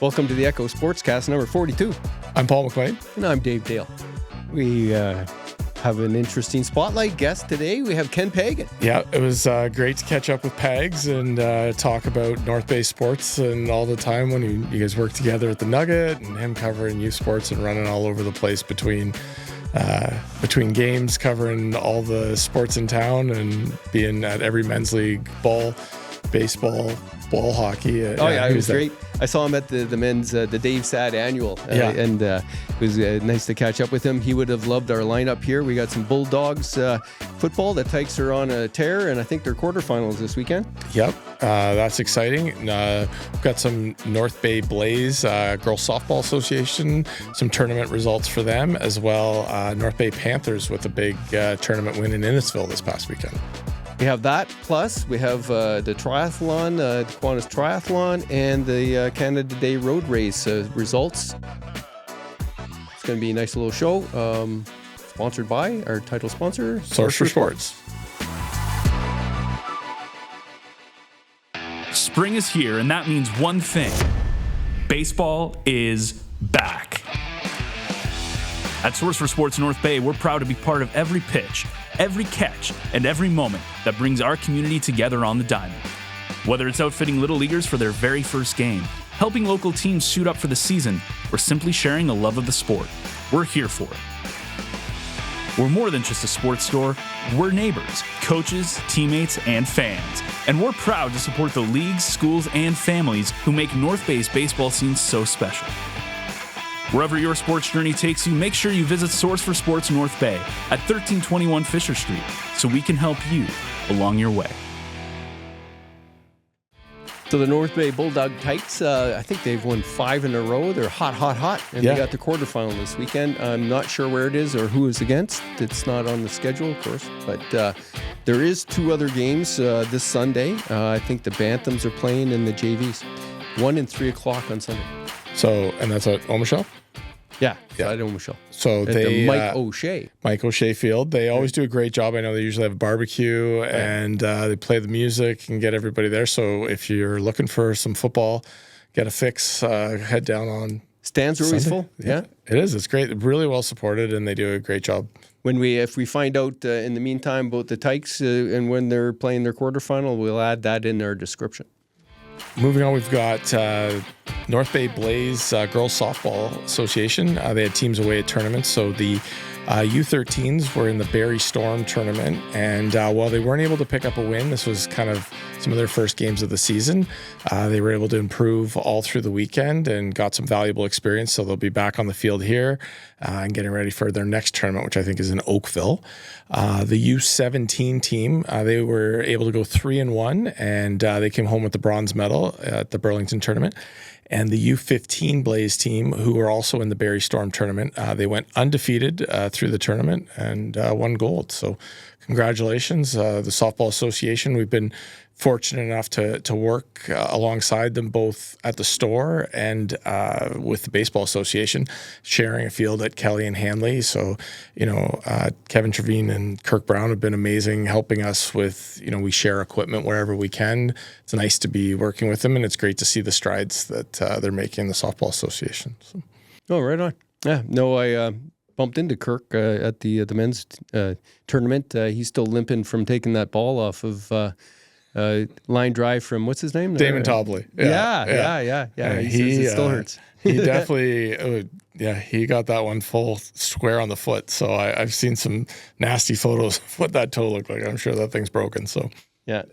Welcome to the Echo Sportscast number 42. I'm Paul McLean. And I'm Dave Dale. We have an interesting spotlight guest today. We have Ken Pagan. Yeah, it was great to catch up with Pags and talk about North Bay sports and all the time when you guys work together at the Nugget and him covering youth sports and running all over the place between games, covering all the sports in town and being at every men's league, ball, baseball, ball hockey. It was great. I saw him at the men's, the Dave Saad annual, and it was nice to catch up with him. He would have loved our lineup here. We got some Bulldogs football. The Tykes are on a tear, and I think they're quarterfinals this weekend. Yep, that's exciting. We've got some North Bay Blaze Girls Softball Association, some tournament results for them, as well North Bay Panthers with a big tournament win in Innisfil this past weekend. We have that, plus we have the triathlon, the Kiwanis Triathlon, and the Canada Day Road Race results. It's going to be a nice little show, sponsored by our title sponsor, Source for Sports. Spring is here, and that means one thing. Baseball is back. At Source for Sports North Bay, we're proud to be part of every pitch, every catch, and every moment that brings our community together on the diamond. Whether it's outfitting little leaguers for their very first game, helping local teams suit up for the season, or simply sharing a love of the sport, we're here for it. We're more than just a sports store. We're neighbors, coaches, teammates, and fans. And we're proud to support the leagues, schools, and families who make North Bay's baseball scene so special. Wherever your sports journey takes you, make sure you visit Source for Sports North Bay at 1321 Fisher Street so we can help you along your way. So the North Bay Bulldog Tykes, I think they've won 5 in a row. They're hot. And they got the quarterfinal this weekend. I'm not sure where it is or who it's against. It's not on the schedule, of course. But there is 2 other games this Sunday. I think the Bantams are playing in the JVs. 1 and 3 o'clock on Sunday. So, and that's at Omischl? Yeah. At Omischl. So at the Mike O'Shea Field. They always do a great job. I know they usually have a barbecue and they play the music and get everybody there. So if you're looking for some football, get a fix, head down on Stands are always Sunday. full. Yeah. It is. It's great. Really well supported, and they do a great job. If we find out in the meantime about the Tykes and when they're playing their quarterfinal, we'll add that in our description. Moving on, we've got North Bay Blaze Girls Softball Association. They had teams away at tournaments. So the U13s were in the Barrie Storm tournament. And while they weren't able to pick up a win, this was kind of some of their first games of the season. They were able to improve all through the weekend and got some valuable experience. So they'll be back on the field here and getting ready for their next tournament, which I think is in Oakville. The U17 team, they were able to go 3-1, and they came home with the bronze medal at the Burlington tournament. And the U15 Blaze team, who were also in the Barrie Storm tournament, they went undefeated through the tournament and won gold. So congratulations, the Softball Association. We've been fortunate enough to work alongside them both at the store and with the Baseball Association, sharing a field at Kelly and Hanley. So, Kevin Trevine and Kirk Brown have been amazing helping us with, we share equipment wherever we can. It's nice to be working with them, and it's great to see the strides that they're making in the Softball Association. So. Oh, right on. Yeah, no, I bumped into Kirk at the men's tournament. He's still limping from taking that ball off of line drive from, what's his name? Damon Tobley. Yeah. He says it still hurts. He definitely, he got that one full square on the foot. So I've seen some nasty photos of what that toe looked like. I'm sure that thing's broken. So yeah.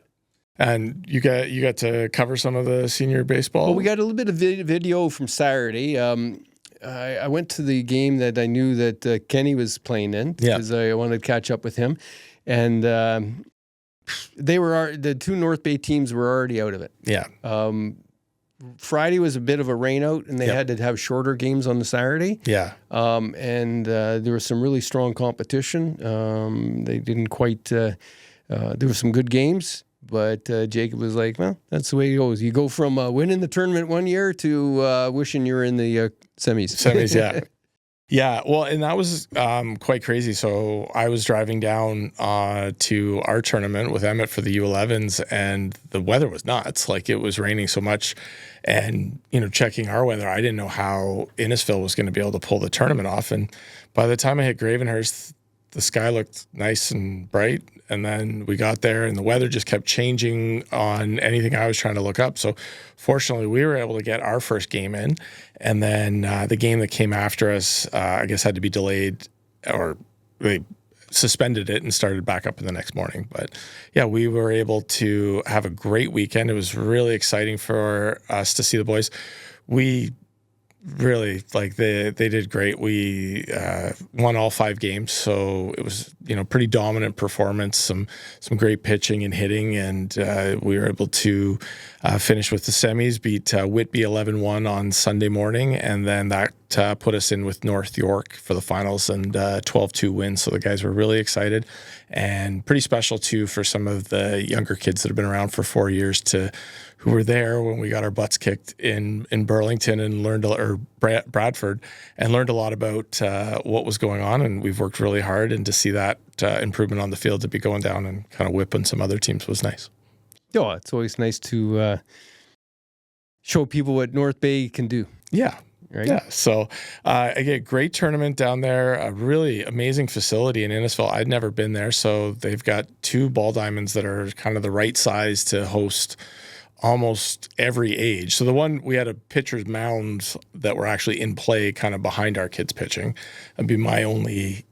And you got to cover some of the senior baseball? Well, we got a little bit of video from Saturday. I went to the game that I knew that Kenny was playing in because I wanted to catch up with him. And the 2 North Bay teams were already out of it. Yeah. Friday was a bit of a rain out, and they had to have shorter games on the Saturday. Yeah. And there was some really strong competition. They didn't quite. There were some good games, but Jacob was like, "Well, that's the way it goes. You go from winning the tournament one year to wishing you're in the semis." Semis, yeah. Yeah, well, and that was quite crazy. So I was driving down to our tournament with Emmett for the U11s, and the weather was nuts. Like, it was raining so much, and checking our weather, I didn't know how Innisfil was going to be able to pull the tournament off. And by the time I hit Gravenhurst, the sky looked nice and bright, and then we got there, and the weather just kept changing on anything I was trying to look up. So fortunately, we were able to get our first game in, and then the game that came after us, I guess, had to be delayed, or they suspended it and started back up in the next morning. But yeah, we were able to have a great weekend. It was really exciting for us to see the boys. We really, like, they did great. We won all 5 games, so it was pretty dominant performance, some great pitching and hitting, and we were able to finish with the semis, beat Whitby 11-1 on Sunday morning, and then that put us in with North York for the finals, and 12-2 win. So the guys were really excited, and pretty special too for some of the younger kids that have been around for 4 years who were there when we got our butts kicked in Burlington and Bradford, and learned a lot about what was going on. And we've worked really hard, and to see that improvement on the field, to be going down and kind of whipping some other teams was nice. Oh, it's always nice to show people what North Bay can do. Yeah. Right? Yeah. So again, great tournament down there, a really amazing facility in Innisfil. I'd never been there. So they've got 2 ball diamonds that are kind of the right size to host almost every age. So the one, we had a pitcher's mound that were actually in play kind of behind our kids pitching. That'd be my only,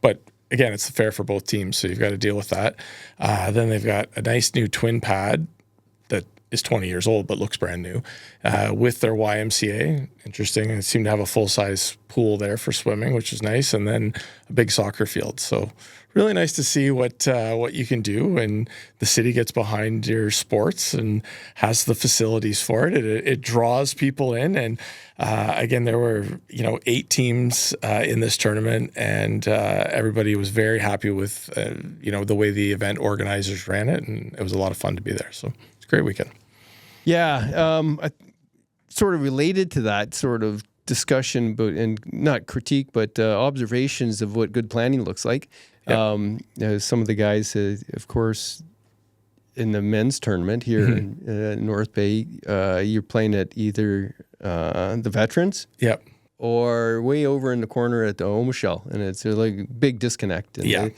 but again, it's fair for both teams. So you've got to deal with that. Then they've got a nice new twin pad that is 20 years old, but looks brand new, with their YMCA. Interesting. And it seemed to have a full-size pool there for swimming, which is nice. And then a big soccer field. So really nice to see what you can do when the city gets behind your sports and has the facilities for it. It draws people in. And again, there were 8 teams in this tournament, and everybody was very happy with the way the event organizers ran it, and it was a lot of fun to be there. So it's a great weekend. Yeah, sort of related to that sort of discussion, but and not critique, but observations of what good planning looks like. Yep. Some of the guys, of course, in the men's tournament here in North Bay, you're playing at either the veterans, yep, or way over in the corner at the Omischl, and it's like a big disconnect. And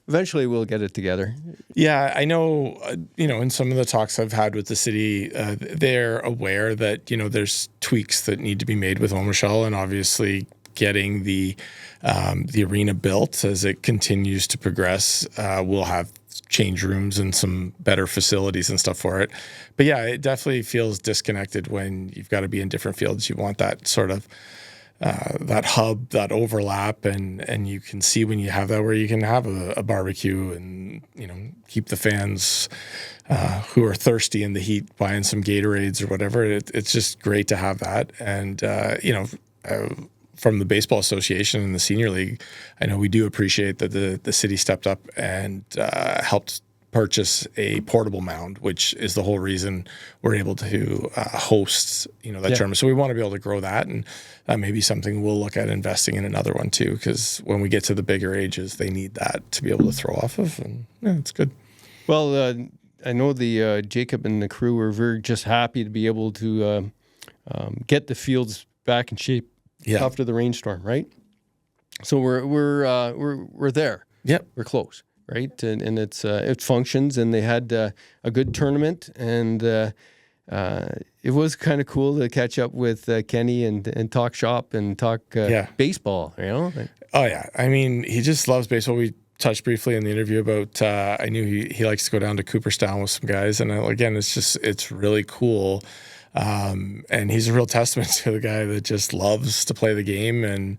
eventually we'll get it together. Yeah, I know, in some of the talks I've had with the city, they're aware that, there's tweaks that need to be made with Omischl, and obviously getting the arena built as it continues to progress. We'll have change rooms and some better facilities and stuff for it. But yeah, it definitely feels disconnected when you've got to be in different fields. You want that sort of that hub, that overlap, and you can see when you have that, where you can have a barbecue and keep the fans who are thirsty in the heat buying some Gatorades or whatever. It's just great to have that. And from the Baseball Association and the Senior League, I know we do appreciate that the city stepped up and helped purchase a portable mound, which is the whole reason we're able to host that tournament. So we want to be able to grow that, and that may be something we'll look at investing in another one too, because when we get to the bigger ages, they need that to be able to throw off of, and it's good. Well, I know the Jacob and the crew were very just happy to be able to get the fields back in shape after the rainstorm, right? So we're there. Yep, we're close, right? And it functions, and they had a good tournament, and it was kind of cool to catch up with Kenny and talk shop and talk baseball. Oh yeah, I mean, he just loves baseball. We touched briefly in the interview about I knew he likes to go down to Cooperstown with some guys, and again, it's really cool. And he's a real testament to the guy that just loves to play the game, and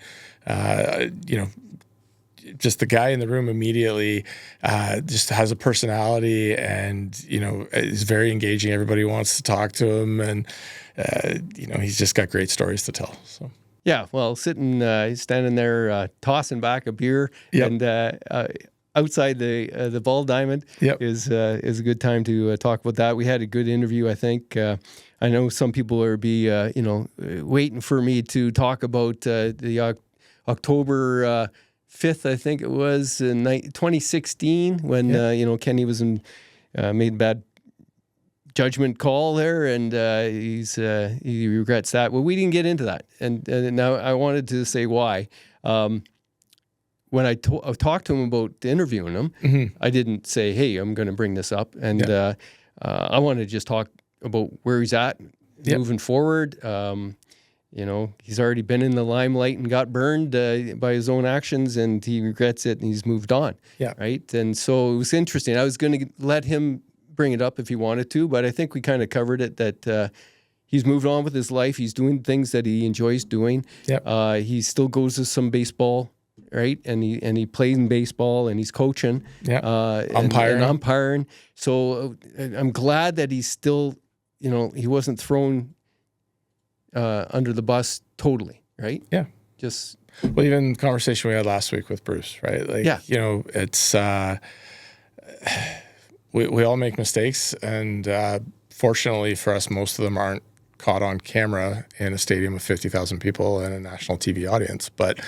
just the guy in the room immediately just has a personality, and is very engaging. Everybody wants to talk to him, and he's just got great stories to tell. So standing there tossing back a beer, and outside the ball diamond is a good time to talk about that. We had a good interview, I think. I know some people are waiting for me to talk about the October 5th, I think it was, in 2016 when Kenny was made a bad judgment call there, and he regrets that. Well, we didn't get into that, and now I wanted to say why. When I talked to him about interviewing him, I didn't say, "Hey, I'm going to bring this up," and I wanted to just talk about where he's at moving forward. He's already been in the limelight and got burned by his own actions, and he regrets it, and he's moved on. Yeah, right. And so it was interesting. I was going to let him bring it up if he wanted to, but I think we kind of covered it that he's moved on with his life. He's doing things that he enjoys doing. Yep. He still goes to some baseball, right? And he plays in baseball, and he's coaching. Yeah. Umpiring. So I'm glad that he's still, he wasn't thrown under the bus totally, right? Yeah. Even the conversation we had last week with Bruce, right? It's we all make mistakes, and fortunately for us, most of them aren't caught on camera in a stadium of 50,000 people and a national TV audience. But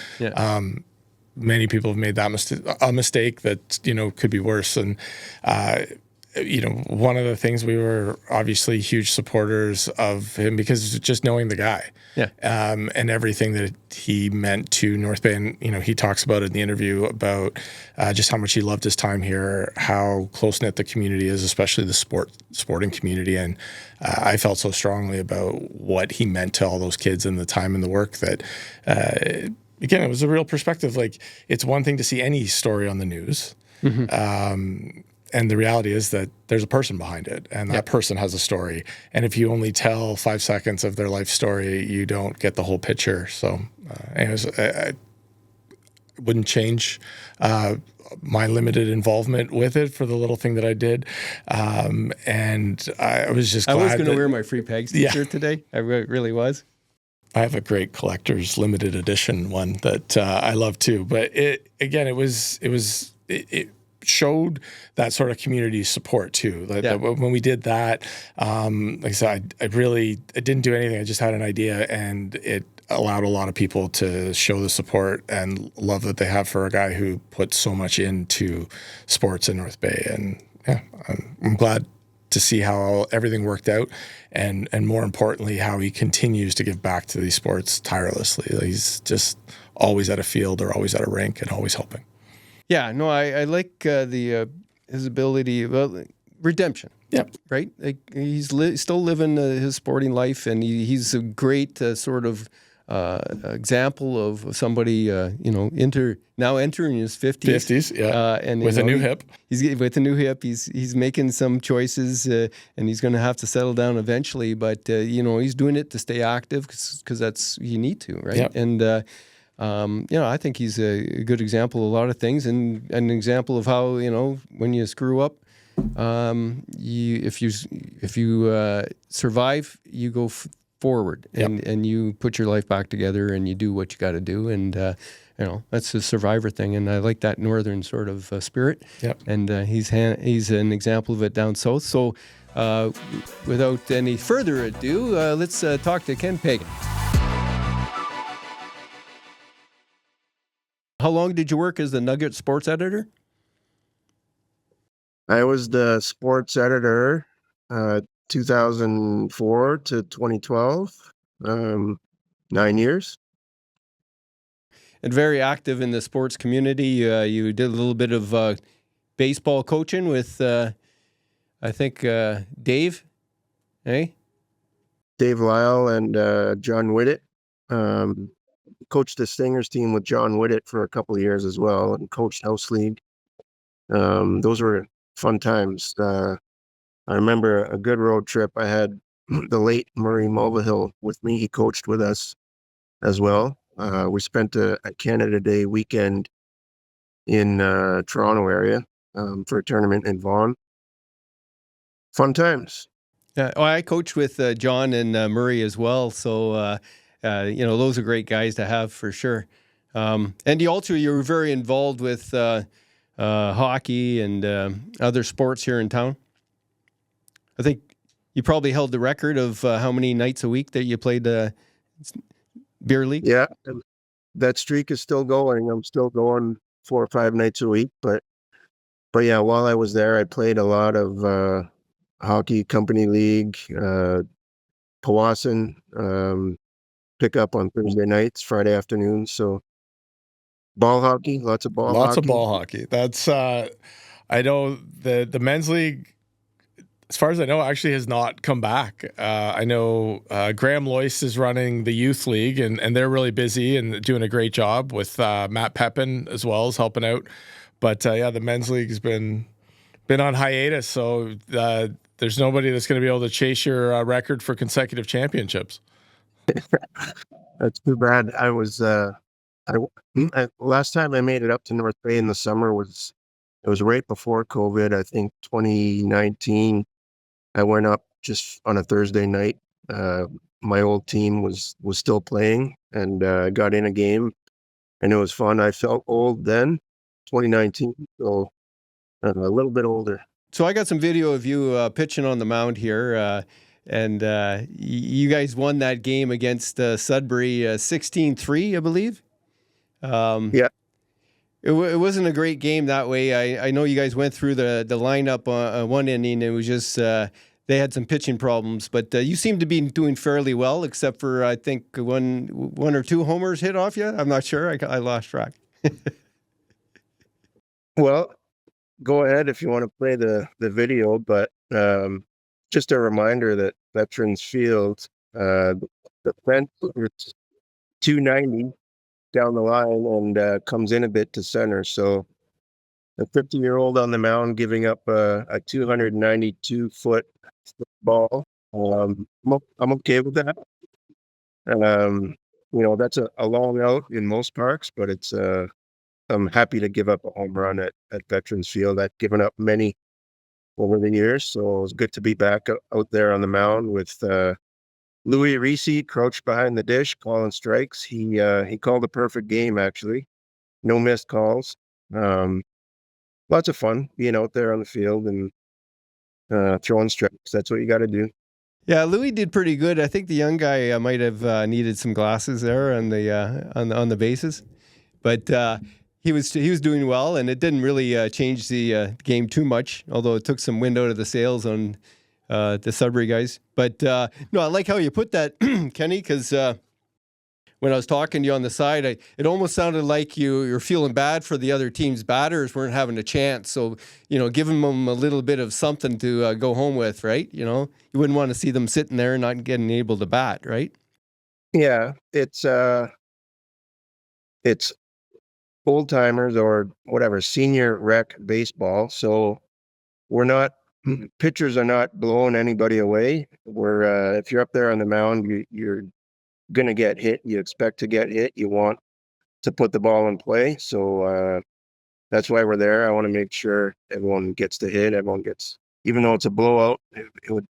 many people have made that mistake that could be worse. And one of the things, we were obviously huge supporters of him because just knowing the guy, and everything that he meant to North Bay. And he talks about it in the interview about just how much he loved his time here, how close knit the community is, especially the sporting community. And I felt so strongly about what he meant to all those kids and the time and the work that. Again, it was a real perspective. Like, it's one thing to see any story on the news. And the reality is that there's a person behind it, and that person has a story. And if you only tell 5 seconds of their life story, you don't get the whole picture. So anyways, I wouldn't change my limited involvement with it for the little thing that I did. And I was just glad. I was going to wear my Free Pegs t-shirt today. I really was. I have a great collector's limited edition one that I love too. But it showed that sort of community support too. That when we did that, like I said, I didn't do anything. I just had an idea, and it allowed a lot of people to show the support and love that they have for a guy who put so much into sports in North Bay. And I'm glad to see how everything worked out, and more importantly, how he continues to give back to these sports tirelessly. He's just always at a field or always at a rink and always helping. Yeah, no, I like his ability, redemption. Yeah, right. Like, he's still living his sporting life, and he's a great sort of example of somebody now entering his 50s. And with a new hip. He's with a new hip. He's making some choices, and he's going to have to settle down eventually. But he's doing it to stay active because that's you need to, right? Yep. And I think he's a good example of a lot of things, and an example of how when you screw up, if you survive, you go forward, and you put your life back together, and you do what you got to do, and that's a survivor thing, and I like that northern sort of spirit. Yep. And he's an example of it down south. So without any further ado, let's talk to Ken Pagan. How long did you work as the Nugget sports editor? I was the sports editor 2004 to 2012, 9 years. And very active in the sports community. You did a little bit of baseball coaching with, I think, Dave, eh? Dave Lyle and John Whittet. Coached the Stingers team with John Whittet for a couple of years as well, and coached House League. Those were fun times. I remember a good road trip. I had the late Murray Mulvihill with me. He coached with us as well. We spent a Canada Day weekend in Toronto area for a tournament in Vaughan. Fun times. I coached with John and Murray as well, so those are great guys to have for sure. And you were very involved with hockey and other sports here in town. I think you probably held the record of how many nights a week that you played beer league. Yeah, that streak is still going. I'm still going 4 or 5 nights a week. But yeah, while I was there, I played a lot of hockey, company league, Powassan, pick up on Thursday nights, Friday afternoons. So ball hockey, lots of ball hockey. That's I know the men's league, as far as I know, actually has not come back. I know Graham Loyce is running the youth league, and they're really busy and doing a great job with Matt Pepin as well as helping out. But yeah, the men's league has been on hiatus, so there's nobody that's going to be able to chase your record for consecutive championships. That's too bad. I was last time I made it up to North Bay in the summer was right before COVID. I think 2019. I went up just on a Thursday night. My old team was still playing, and got in a game, and it was fun. I felt old then, 2019, so a little bit older. So I got some video of you pitching on the mound here, and you guys won that game against Sudbury 16-3, I believe. Yeah. It wasn't a great game that way. I know you guys went through the lineup on one inning. It was just they had some pitching problems, but you seem to be doing fairly well, except for I think one or two homers hit off you. I'm not sure. I lost track. Well, go ahead if you want to play the video, but just a reminder that Veterans Field, the fence is 290 down the line and comes in a bit to center. So a 50-year-old on the mound giving up a 292-foot ball. I'm okay with that. That's a long out in most parks, but it's I'm happy to give up a home run at Veterans Field. I've given up many over the years, so it's good to be back out there on the mound with Louis Reese crouched behind the dish, calling strikes. He called a perfect game, actually. No missed calls. Lots of fun being out there on the field and throwing strikes. That's what you got to do. Yeah, Louis did pretty good. I think the young guy might have needed some glasses there on the bases, but he was doing well, and it didn't really change the game too much. Although it took some wind out of the sails on the Sudbury guys. But no, I like how you put that, Kenny, because when I was talking to you on the side, it almost sounded like you're feeling bad for the other team's batters weren't having a chance. So, giving them a little bit of something to go home with, right? You wouldn't want to see them sitting there and not getting able to bat, right? Yeah, it's old timers or whatever, senior rec baseball. So pitchers are not blowing anybody away. If you're up there on the mound, you're going to get hit. You expect to get hit. You want to put the ball in play. So that's why we're there. I want to make sure everyone gets to hit. Even though it's a blowout, it would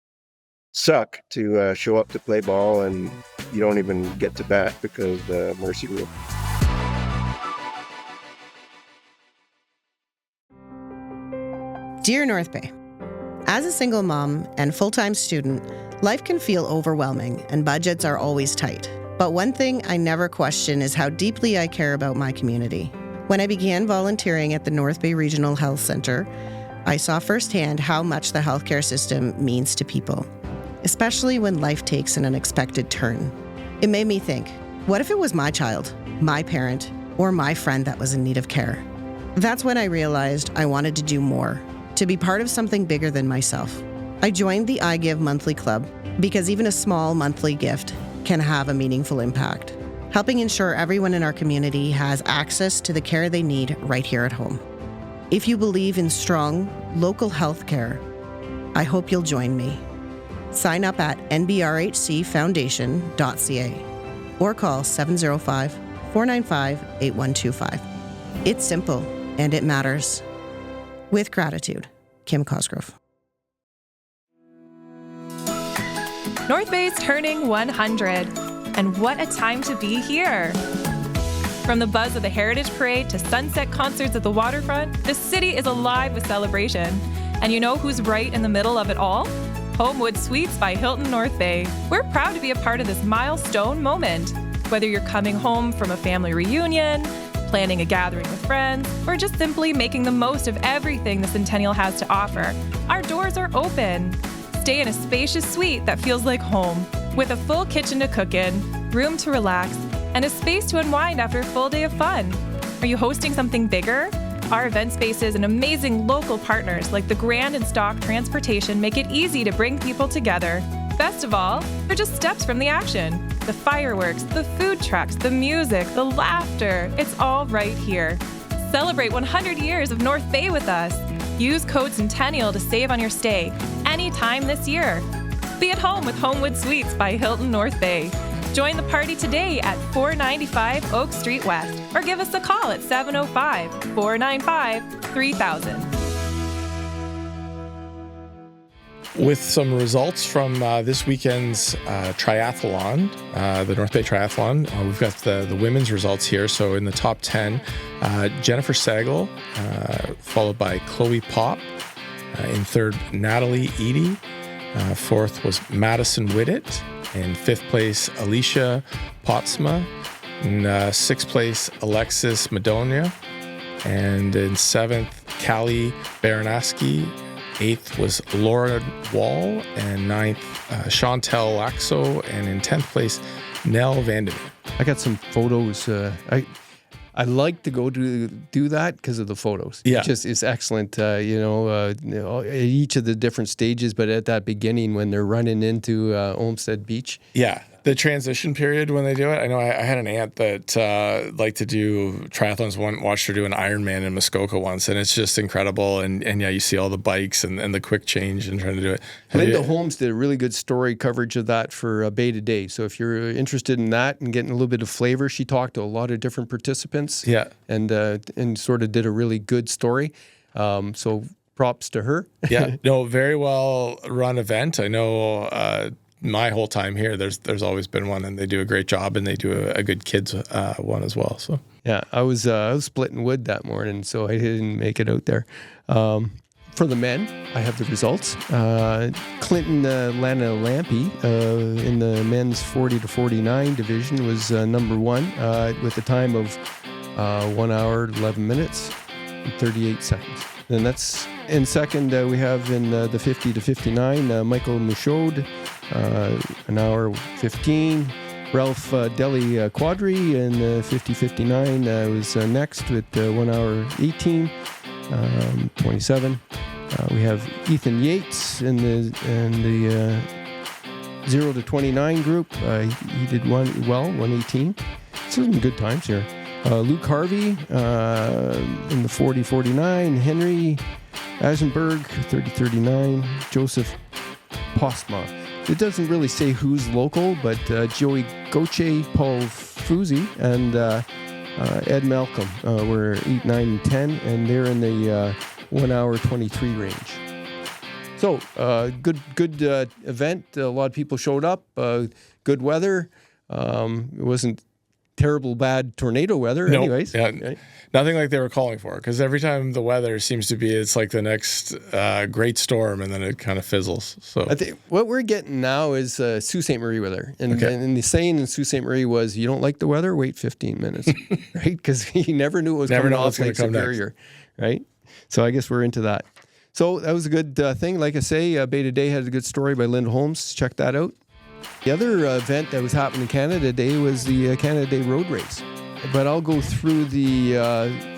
suck to show up to play ball and you don't even get to bat because the mercy rule. Dear North Bay, as a single mom and full-time student, life can feel overwhelming and budgets are always tight. But one thing I never question is how deeply I care about my community. When I began volunteering at the North Bay Regional Health Centre, I saw firsthand how much the healthcare system means to people, especially when life takes an unexpected turn. It made me think, what if it was my child, my parent, or my friend that was in need of care? That's when I realized I wanted to do more, to be part of something bigger than myself. I joined the I Give Monthly Club because even a small monthly gift can have a meaningful impact, helping ensure everyone in our community has access to the care they need right here at home. If you believe in strong, local health care, I hope you'll join me. Sign up at nbrhcfoundation.ca or call 705-495-8125. It's simple and it matters. With gratitude, Kim Cosgrove. North Bay's turning 100, and what a time to be here. From the buzz of the Heritage Parade to sunset concerts at the waterfront, the city is alive with celebration. And you know who's right in the middle of it all? Homewood Suites by Hilton North Bay. We're proud to be a part of this milestone moment. Whether you're coming home from a family reunion, planning a gathering with friends, or just simply making the most of everything the Centennial has to offer, our doors are open. Stay in a spacious suite that feels like home, with a full kitchen to cook in, room to relax, and a space to unwind after a full day of fun. Are you hosting something bigger? Our event spaces and amazing local partners like the Grand and Stock Transportation make it easy to bring people together. Best of all, they're just steps from the action. The fireworks, the food trucks, the music, the laughter, it's all right here. Celebrate 100 years of North Bay with us. Use code Centennial to save on your stay anytime this year. Be at home with Homewood Suites by Hilton North Bay. Join the party today at 495 Oak Street West or give us a call at 705-495-3000. With some results from this weekend's triathlon, the North Bay Triathlon, we've got the women's results here. So in the top 10, Jennifer Sagal, followed by Chloe Pop. In third, Natalie Eady. Fourth was Madison Whittet. In fifth place, Alicia Potsma. In sixth place, Alexis Madonia. And in seventh, Callie Baranowski. Eighth was Laura Wall. And ninth, Chantel Laxo. And in 10th place, Nell Vandermeer. I got some photos. I like to go to do that because of the photos. Yeah. It's excellent, at each of the different stages, but at that beginning when they're running into Olmsted Beach. Yeah. The transition period when they do it. I know I had an aunt that liked to do triathlons. Watched her do an Ironman in Muskoka once, and it's just incredible. And yeah, you see all the bikes and the quick change and trying to do it. Linda Holmes did a really good story coverage of that for Bay to Day. So if you're interested in that and getting a little bit of flavor, she talked to a lot of different participants. Yeah, and sort of did a really good story. So props to her. Yeah, no, very well run event. I know. My whole time here, there's always been one, and they do a great job, and they do a good kids one as well. So yeah, I was splitting wood that morning, so I didn't make it out there. For the men, I have the results. Clinton Lana Lampy in the men's 40 to 49 division was number one with a time of 1 hour 11 minutes and 38 seconds. And that's in second. We have in the 50 to 59 Michael Michaud. 1 hour 15. Ralph Deli Quadri in 50-59 was next with 1 hour 18, 27. We have Ethan Yates in the 0 to 29 group. He did 118. Some good times here. Luke Harvey in the 40-49. Henry Eisenberg 30-39. Joseph Postma. It doesn't really say who's local, but Joey Goche, Paul Fuzi, and Ed Malcolm were 8, 9, and 10, and they're in the 1 hour 23 range. So good event. A lot of people showed up. Good weather. It wasn't terrible bad tornado weather. Nope. Anyways. Yeah. Right? Nothing like they were calling for, because every time the weather seems to be, it's like the next great storm, and then it kind of fizzles. So I think what we're getting now is Sault Ste. Marie weather. And the saying in Sault Ste. Marie was, you don't like the weather, wait 15 minutes, right? Because you never knew it was coming off Lake Superior, right? So I guess we're into that. So that was a good thing. Like I say, Bay to Day had a good story by Linda Holmes. Check that out. The other event that was happening in Canada Day was the Canada Day Road Race. But I'll go through the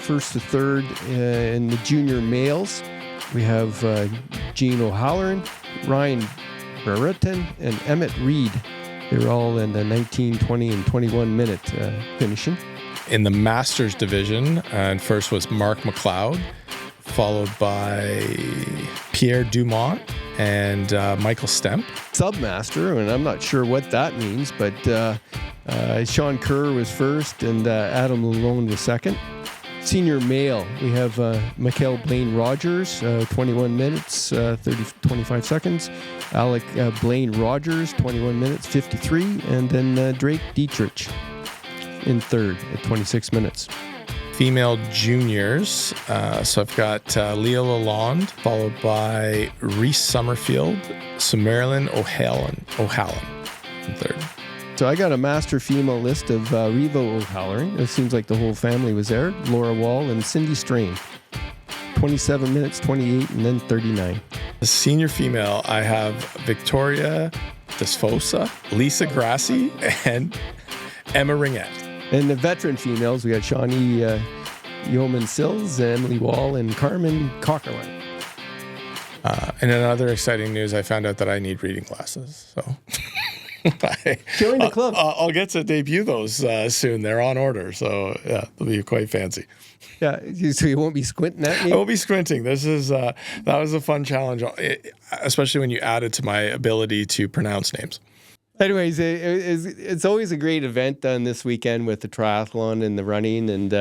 first to third in the junior males. We have Gene O'Halloran, Ryan Brereton, and Emmett Reed. They're all in the 19, 20, and 21 minute finishing. In the Masters division, and first was Mark McLeod, followed by Pierre Dumont and Michael Stemp. Submaster, and I'm not sure what that means, but Sean Kerr was first and Adam Lalone was second. Senior male, we have Mikhail Blaine Rogers, 21 minutes, 25 seconds. Alec Blaine Rogers, 21 minutes, 53. And then Drake Dietrich, in third at 26 minutes. Female juniors. So I've got Leah Lalonde, followed by Reese Summerfield, Marilyn O'Halloran in third. So I got a master female list of Reva O'Halloran. It seems like the whole family was there. Laura Wall and Cindy Strain. 27 minutes, 28, and then 39. The senior female, I have Victoria Desfosa, Lisa Grassi, and Emma Ringette. And the veteran females, we got Shawnee Yeoman Sills, Emily Wall, and Carmen Cockerline. And in other exciting news, I found out that I need reading glasses. So Join the club. I'll get to debut those soon. They're on order. So yeah, they'll be quite fancy. Yeah, so you won't be squinting at me? I won't be squinting. This is that was a fun challenge, especially when you added to my ability to pronounce names. Anyways, it's always a great event done this weekend with the triathlon and the running, and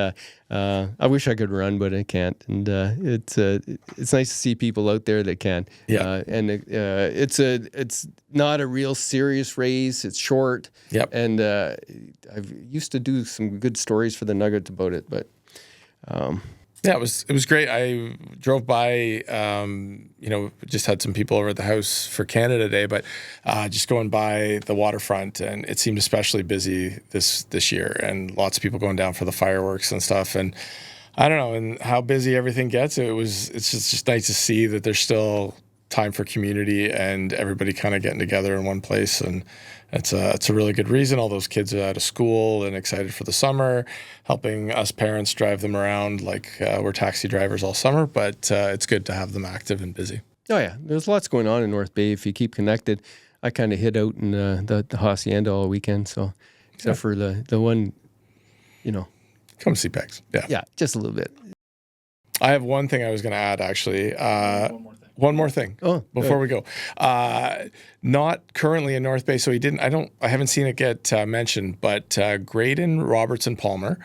I wish I could run, but I can't. And it's nice to see people out there that can. Yeah. It's not a real serious race. It's short. Yep. And I've used to do some good stories for the Nuggets about it, but. Yeah, it was great. I drove by, just had some people over at the house for Canada Day, but just going by the waterfront, and it seemed especially busy this year, and lots of people going down for the fireworks and stuff. And I don't know, and how busy everything gets. It's just nice to see that there's still time for community and everybody kind of getting together in one place. And it's a really good reason. All those kids are out of school and excited for the summer, helping us parents drive them around like we're taxi drivers all summer, but it's good to have them active and busy. Oh yeah, there's lots going on in North Bay if you keep connected. I kind of hid out in the hacienda all weekend, so except for the one, Come see Pegs. Yeah. Yeah, just a little bit. I have one thing I was going to add, actually. One more thing before we go. Not currently in North Bay, so I haven't seen it get mentioned, but Graydon Robertson Palmer,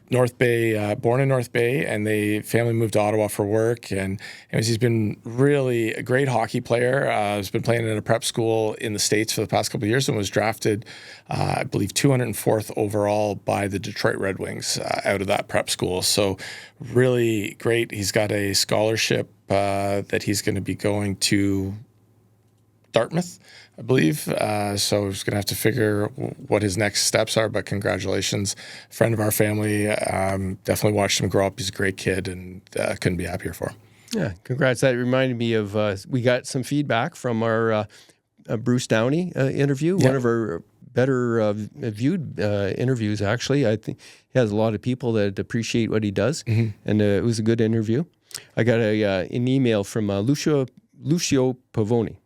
North Bay, born in North Bay, and family moved to Ottawa for work. And he's been really a great hockey player. He's been playing in a prep school in the States for the past couple of years and was drafted, I believe, 204th overall by the Detroit Red Wings out of that prep school. So really great. He's got a scholarship that he's going to be going to Dartmouth, I believe. So he's going to have to figure what his next steps are, but congratulations. Friend of our family, definitely watched him grow up. He's a great kid and couldn't be happier for him. Yeah, congrats. That reminded me of, we got some feedback from our Bruce Downey interview, one of our better viewed interviews, actually. I think he has a lot of people that appreciate what he does, and it was a good interview. I got an email from Lucio Pavoni.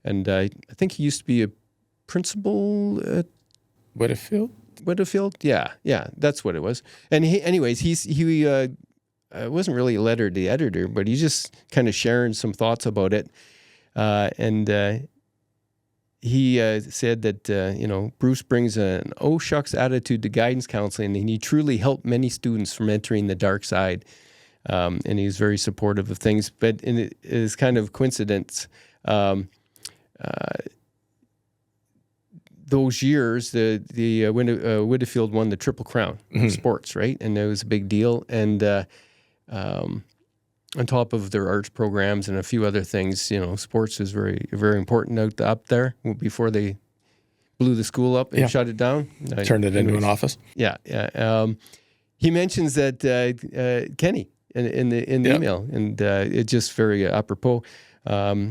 And I think he used to be a principal at Whitfield. Yeah, that's what it was. And he wasn't really a letter to the editor, but he's just kind of sharing some thoughts about it. And he said that Bruce brings an oh shucks attitude to guidance counseling, and he truly helped many students from entering the dark side. And he's very supportive of things, but it is kind of coincidence. Those years, the Whitfield won the Triple Crown in sports, right? And it was a big deal. And on top of their arts programs and a few other things, sports was very, very important up there before they blew the school up and shut it down. Turned it into an office. Yeah. He mentions that Kenny in the email, and it's just very apropos.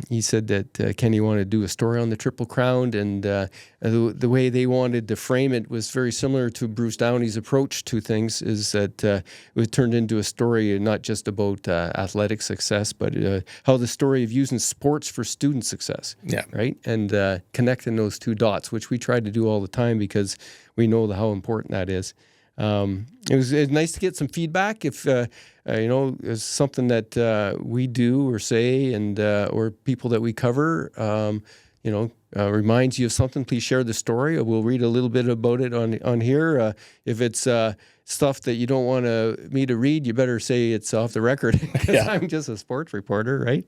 He said that Kenny wanted to do a story on the Triple Crown, and the way they wanted to frame it was very similar to Bruce Downey's approach to things, is that it turned into a story not just about athletic success, but how the story of using sports for student success, right? And connecting those two dots, which we try to do all the time because we know how important that is. It was nice to get some feedback. If it's something that we do or say, and or people that we cover, reminds you of something, please share the story. We'll read a little bit about it on here. If it's stuff that you don't want me to read, you better say it's off the record, because I'm just a sports reporter, right?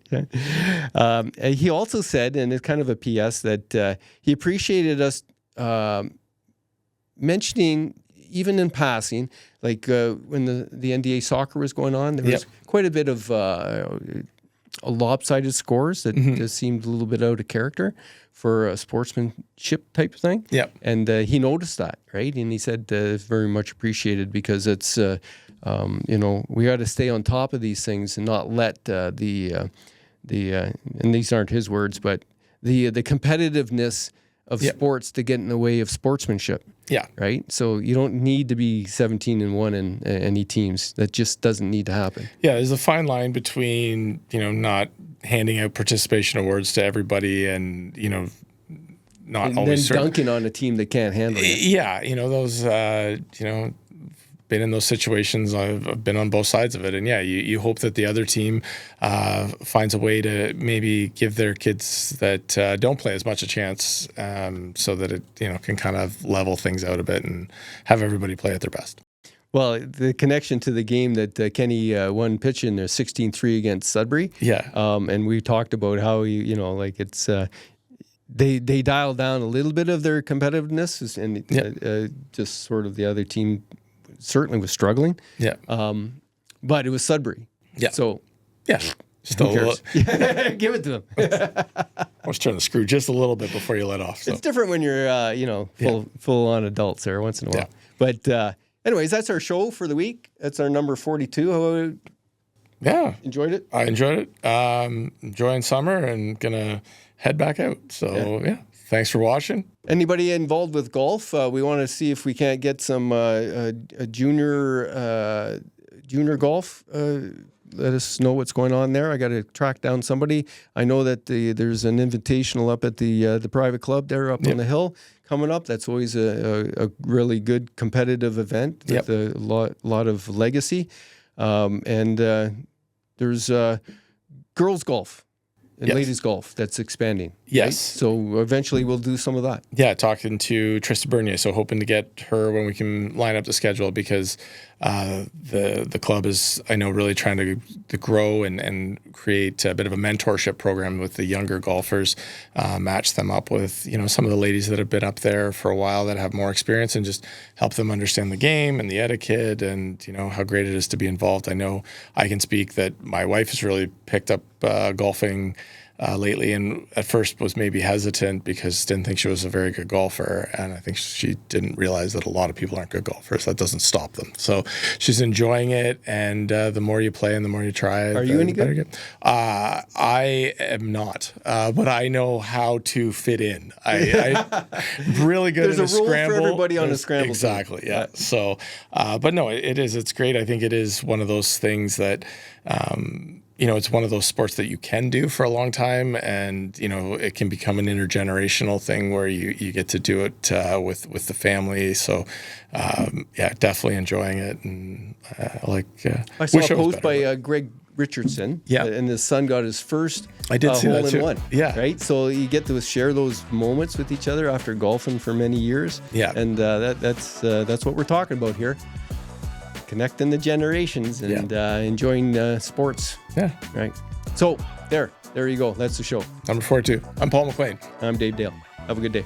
He also said, and it's kind of a PS, that he appreciated us mentioning, even in passing, like when the NDA soccer was going on, there was quite a bit of lopsided scores that just seemed a little bit out of character for a sportsmanship type of thing. Yeah. And he noticed that, right? And he said it's very much appreciated because it's, we got to stay on top of these things and not let and these aren't his words, but the competitiveness of sports to get in the way of sportsmanship. Yeah. Right. So you don't need to be 17-1 in any teams. That just doesn't need to happen. Yeah. There's a fine line between, not handing out participation awards to everybody and, not and always then dunking on a team that can't handle it. Yeah. Those, been in those situations. I've been on both sides of it. And you hope that the other team finds a way to maybe give their kids that don't play as much a chance so that it, can kind of level things out a bit and have everybody play at their best. Well, the connection to the game that Kenny won pitching there 16-3 against Sudbury. Yeah. And we talked about how, it's they dialed down a little bit of their competitiveness and just sort of the other team certainly was struggling. Yeah. But it was Sudbury. Yeah. So, still who cares? Give it to them. Let's turn the screw just a little bit before you let off. So. It's different when you're, full on adults there once in a while. Yeah. But anyways, that's our show for the week. That's our number 42. Enjoyed it? I enjoyed it. Enjoying summer and gonna head back out. So thanks for watching. Anybody involved with golf? We want to see if we can't get some junior golf. Let us know what's going on there. I got to track down somebody. I know that there's an invitational up at the private club there up on the hill coming up. That's always a really good competitive event with a lot of legacy. And there's girls golf and ladies golf that's expanding. Yes. Right? So eventually we'll do some of that. Yeah, talking to Trista Bernier, so hoping to get her when we can line up the schedule because the club is, I know, really trying to grow and create a bit of a mentorship program with the younger golfers, match them up with, some of the ladies that have been up there for a while that have more experience and just help them understand the game and the etiquette and, how great it is to be involved. I know I can speak that my wife has really picked up golfing lately, and at first was maybe hesitant because didn't think she was a very good golfer, and I think she didn't realize that a lot of people aren't good golfers. That doesn't stop them. So she's enjoying it, and the more you play and the more you try, are you any good? I am not, but I know how to fit in. I'm really good at a scramble. There's a role for everybody on a scramble. Exactly, yeah. So, but no, it's great. I think it is one of those things that. It's one of those sports that you can do for a long time, and it can become an intergenerational thing where you get to do it with the family. So, definitely enjoying it, and I saw a post by Greg Richardson. Yeah, and his son got his first I did see hole that in too. one. Yeah, right. So you get to share those moments with each other after golfing for many years. Yeah, and that's what we're talking about here. Connecting the generations and enjoying sports. Yeah. Right. So there you go. That's the show. Number 42. I'm Paul McLean. I'm Dave Dale. Have a good day.